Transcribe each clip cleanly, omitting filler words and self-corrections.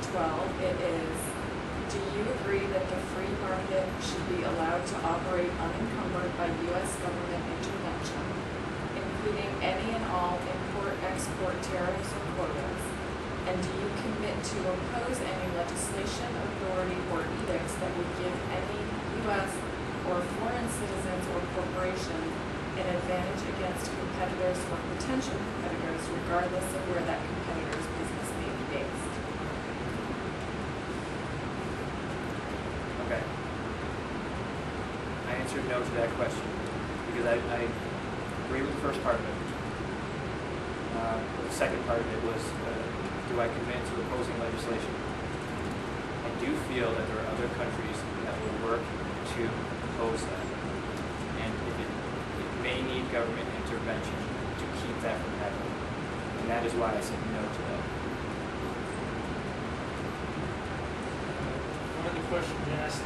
12, it is, do you agree that the free market should be allowed to operate unencumbered by U.S. government intervention, including any and all import-export tariffs or quotas? And do you commit to oppose any legislation, authority, or edicts that would give any U.S. or foreign citizens or corporations an advantage against competitors or potential competitors, regardless of where that competitor's business may be based? Okay. I answered no to that question because I agree with the first part of it. The second part of it was, do I commit to opposing legislation? I do feel that there are other countries that will work to oppose that. And it may need government intervention to keep that from happening. And that is why I said no to that. One of the questions asked,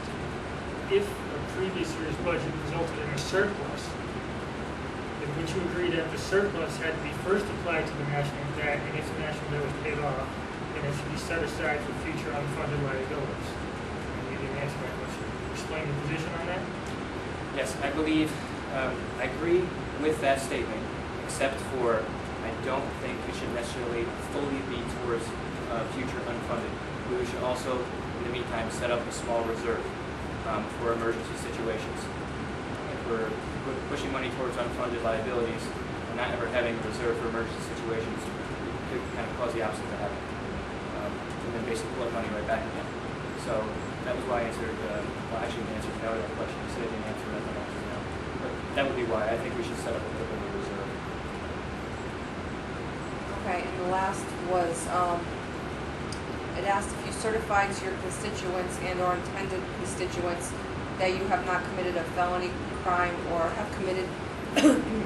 if a previous year's budget resulted in a surplus, then would you agree that the surplus had to be first applied to the national debt, and if the national debt was paid off, then it should be set aside for future unfunded liabilities? And you didn't answer that question. Explain your position on that? Yes, I believe, I agree with that statement, except for I don't think it should necessarily fully be towards future unfunded. We should also, in the meantime, set up a small reserve for emergency situations. If we're pushing money towards unfunded liabilities and not ever having a reserve for emergency situations, it could kind of cause the opposite to happen. And then basically pull that money right back again. So that was why I answered, well, actually I answered no to that question. You said I didn't answer that, then I answered no. But that would be why I think we should set up a little bit of a reserve. Okay, and the last was, it asked if you certified to your constituents and or intended constituents that you have not committed a felony crime or have committed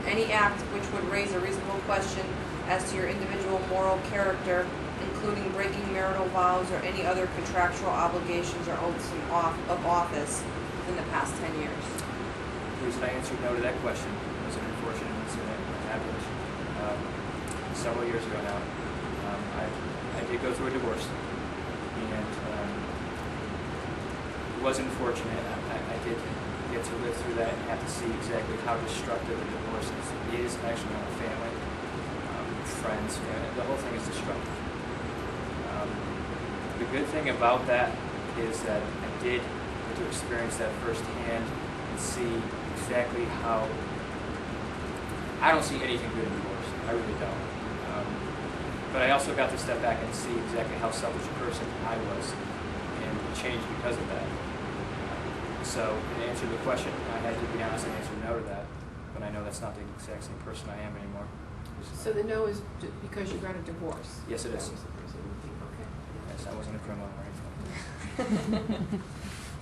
any act which would raise a reasonable question as to your individual moral character, including breaking marital vows or any other contractual obligations or oaths of office within the past 10 years. The reason I answered no to that question was an unfortunate incident that happened several years ago now. I did go through a divorce, and it was unfortunate. I did get to live through that and have to see exactly how destructive a divorce is actually on a family, friends. The whole thing is destructive. The good thing about that is that I did get to experience that firsthand and see exactly how I don't see anything good in divorce. I really don't. But I also got to step back and see exactly how selfish a person I was and changed because of that. So in answer to the question, I had to be honest and answer no to that, but I know that's not the exact same person I am anymore. So the no is because you got a divorce? Yes, it is. Okay. Yes, I wasn't a criminal or anything.